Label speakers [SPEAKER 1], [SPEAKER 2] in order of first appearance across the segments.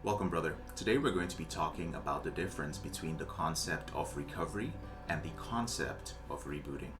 [SPEAKER 1] Welcome, brother. Today we're going to be talking about the difference between the concept of recovery and the concept of rebooting.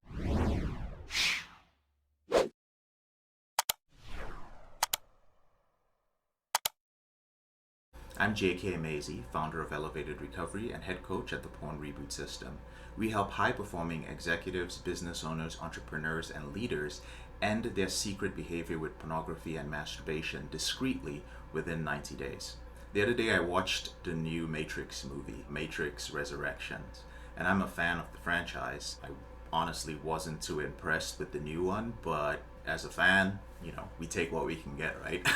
[SPEAKER 1] I'm JK Mazy, founder of Elevated Recovery and head coach at the Porn Reboot system. We help high-performing executives, business owners, entrepreneurs, and leaders end their secret behavior with pornography and masturbation discreetly within 90 days. The other day I watched the new Matrix movie, Matrix Resurrections, and I'm a fan of the franchise. I honestly wasn't too impressed with the new one, but as a fan, we take what we can get, right?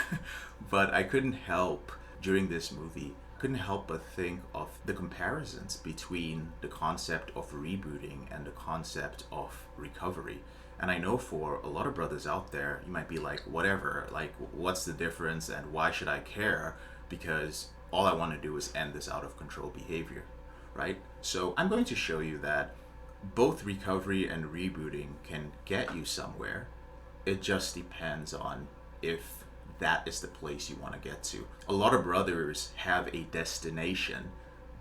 [SPEAKER 1] But I couldn't help during this movie, couldn't help but think of the comparisons between the concept of rebooting and the concept of recovery. And I know for a lot of brothers out there, you might be like, whatever, like, what's the difference and why should I care? Because all I want to do is end this out of control behavior, right? So I'm going to show you that both recovery and rebooting can get you somewhere. It just depends on if that is the place you want to get to. A lot of brothers have a destination,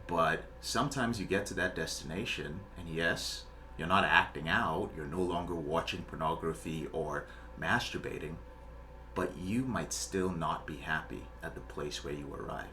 [SPEAKER 1] but sometimes you get to that destination and yes, you're not acting out, you're no longer watching pornography or masturbating, but you might still not be happy at the place where you arrive.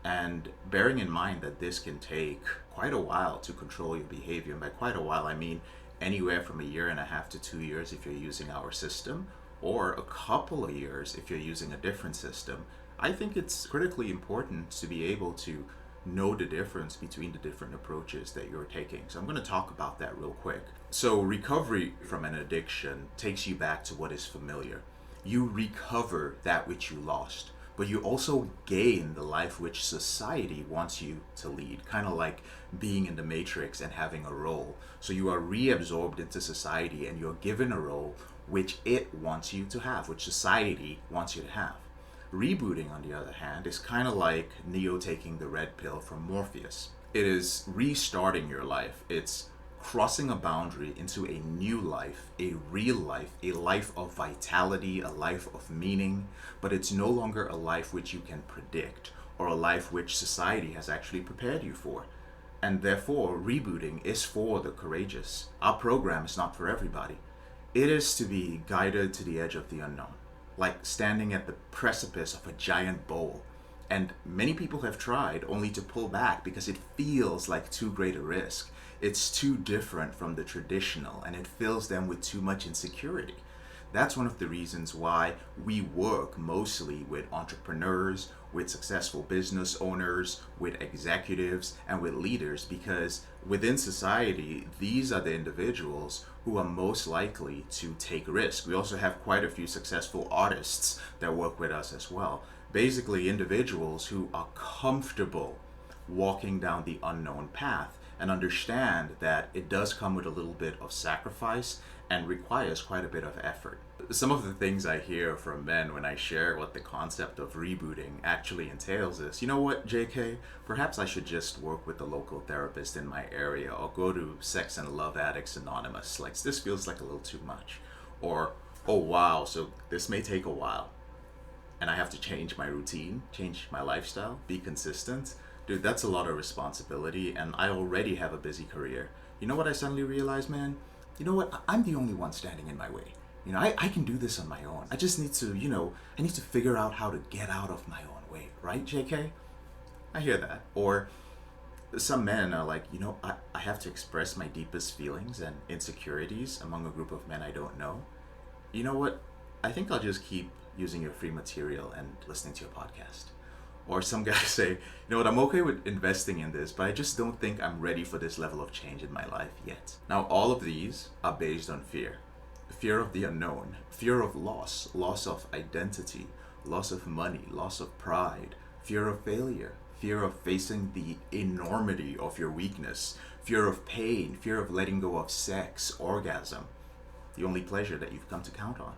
[SPEAKER 1] And bearing in mind that this can take quite a while to control your behavior, and by quite a while I mean anywhere from 1.5 to 2 years if you're using our system, or a couple of years if you're using a different system, I think it's critically important to be able to know the difference between the different approaches that you're taking. So I'm going to talk about that real quick. So recovery from an addiction takes you back to what is familiar. You recover that which you lost, but you also gain the life which society wants you to lead, kind of like being in the Matrix and having a role. So you are reabsorbed into society and you're given a role which it wants you to have, which society wants you to have. Rebooting, on the other hand, is kind of like Neo taking the red pill from Morpheus. It is restarting your life. It's crossing a boundary into a new life, a real life, a life of vitality, a life of meaning, but it's no longer a life which you can predict or a life which society has actually prepared you for. And therefore, rebooting is for the courageous. Our program is not for everybody. It is to be guided to the edge of the unknown, like standing at the precipice of a giant bowl. And many people have tried only to pull back because it feels like too great a risk. It's too different from the traditional and it fills them with too much insecurity. That's one of the reasons why we work mostly with entrepreneurs, with successful business owners, with executives, and with leaders, because within society, these are the individuals who are most likely to take risks. We also have quite a few successful artists that work with us as well. Basically, individuals who are comfortable walking down the unknown path and understand that it does come with a little bit of sacrifice and requires quite a bit of effort. Some of the things I hear from men when I share what the concept of rebooting actually entails is, you know what, JK, perhaps I should just work with the local therapist in my area or go to Sex and Love Addicts Anonymous. Like, this feels like a little too much. Or, oh wow, so this may take a while and I have to change my routine, change my lifestyle, be consistent. Dude, that's a lot of responsibility and I already have a busy career. You know what I suddenly realized, man? You know what? I'm the only one standing in my way. I can do this on my own. I just need to, I need to figure out how to get out of my own way. Right, JK? I hear that. Or some men are like, I have to express my deepest feelings and insecurities among a group of men I don't know. You know what? I think I'll just keep using your free material and listening to your podcast. Or some guys say, you know what, I'm okay with investing in this, but I just don't think I'm ready for this level of change in my life yet. Now, all of these are based on fear. Fear of the unknown, fear of loss of identity, loss of money, loss of pride, fear of failure, fear of facing the enormity of your weakness, fear of pain, fear of letting go of sex, orgasm, the only pleasure that you've come to count on.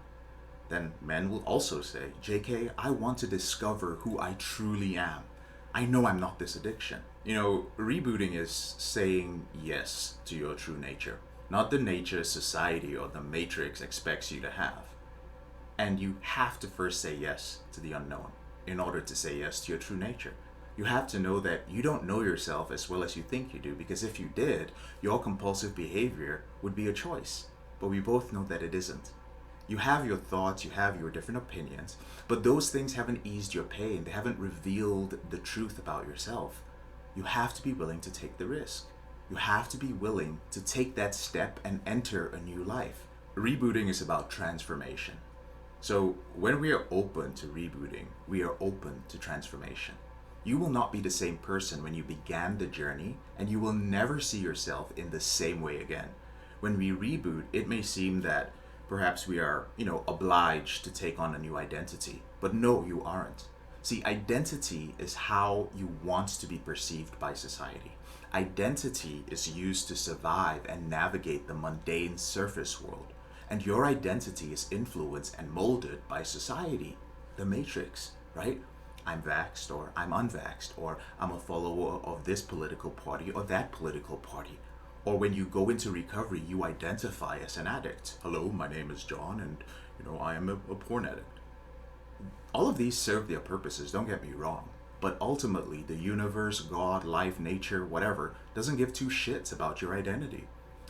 [SPEAKER 1] Then men will also say, JK, I want to discover who I truly am. I know I'm not this addiction. Rebooting is saying yes to your true nature, not the nature society or the Matrix expects you to have. And you have to first say yes to the unknown in order to say yes to your true nature. You have to know that you don't know yourself as well as you think you do, because if you did, your compulsive behavior would be a choice. But we both know that it isn't. You have your thoughts, you have your different opinions, but those things haven't eased your pain. They haven't revealed the truth about yourself. You have to be willing to take the risk. You have to be willing to take that step and enter a new life. Rebooting is about transformation. So when we are open to rebooting, we are open to transformation. You will not be the same person when you began the journey, and you will never see yourself in the same way again. When we reboot, it may seem that perhaps we are, obliged to take on a new identity. But no, you aren't. See, identity is how you want to be perceived by society. Identity is used to survive and navigate the mundane surface world. And your identity is influenced and molded by society, the matrix, right? I'm vaxxed or I'm unvaxxed, or I'm a follower of this political party or that political party. Or when you go into recovery, you identify as an addict. Hello, my name is John, and I am a porn addict. All of these serve their purposes, don't get me wrong. But ultimately, the universe, God, life, nature, whatever, doesn't give two shits about your identity.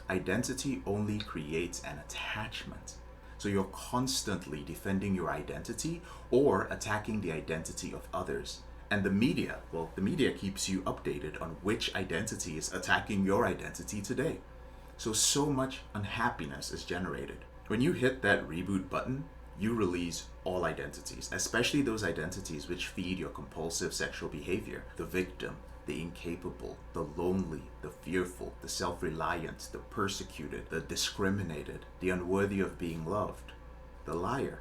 [SPEAKER 1] Identity only creates an attachment. So you're constantly defending your identity or attacking the identity of others. And the media keeps you updated on which identity is attacking your identity today. So much unhappiness is generated. When you hit that reboot button, you release all identities, especially those identities which feed your compulsive sexual behavior. The victim, the incapable, the lonely, the fearful, the self-reliant, the persecuted, the discriminated, the unworthy of being loved, the liar.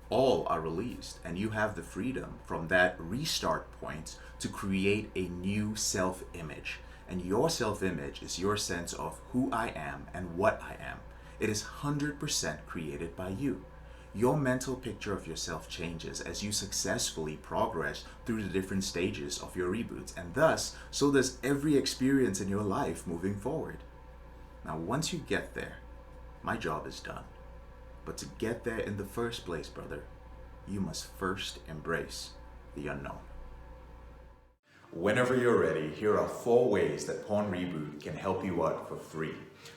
[SPEAKER 1] All are released, and you have the freedom from that restart point to create a new self-image. And your self-image is your sense of who I am and what I am. It is 100% created by you. Your mental picture of yourself changes as you successfully progress through the different stages of your reboots, and thus, so does every experience in your life moving forward. Now, once you get there, my job is done. But to get there in the first place, brother, you must first embrace the unknown. Whenever you're ready, here are 4 ways that Porn Reboot can help you out for free.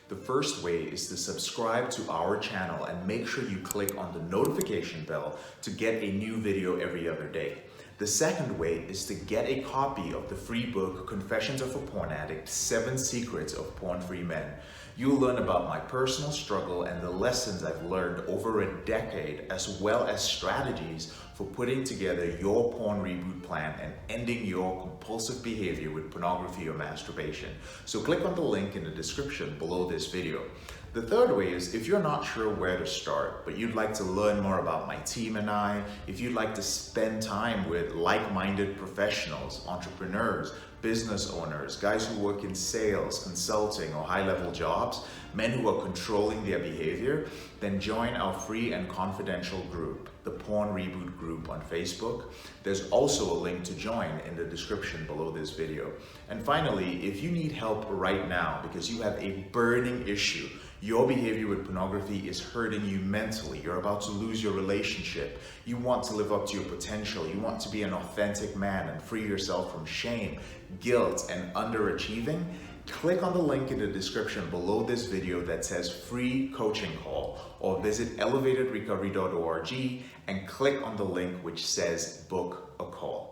[SPEAKER 1] The first way is to subscribe to our channel and make sure you click on the notification bell to get a new video every other day. The second way is to get a copy of the free book, Confessions of a Porn Addict, 7 Secrets of Porn-Free Men. You'll learn about my personal struggle and the lessons I've learned over a decade, as well as strategies for putting together your porn reboot plan and ending your compulsive behavior with pornography or masturbation. So click on the link in the description below this video. The third way is if you're not sure where to start, but you'd like to learn more about my team and I, if you'd like to spend time with like-minded professionals, entrepreneurs, business owners, guys who work in sales, consulting, or high-level jobs, men who are controlling their behavior, then join our free and confidential group, the Porn Reboot group on Facebook. There's also a link to join in the description below this video. And finally, if you need help right now because you have a burning issue, your behavior with pornography is hurting you mentally, you're about to lose your relationship, you want to live up to your potential, you want to be an authentic man and free yourself from shame, guilt, and underachieving, click on the link in the description below this video that says free coaching call, or visit elevatedrecovery.org and click on the link which says book a call.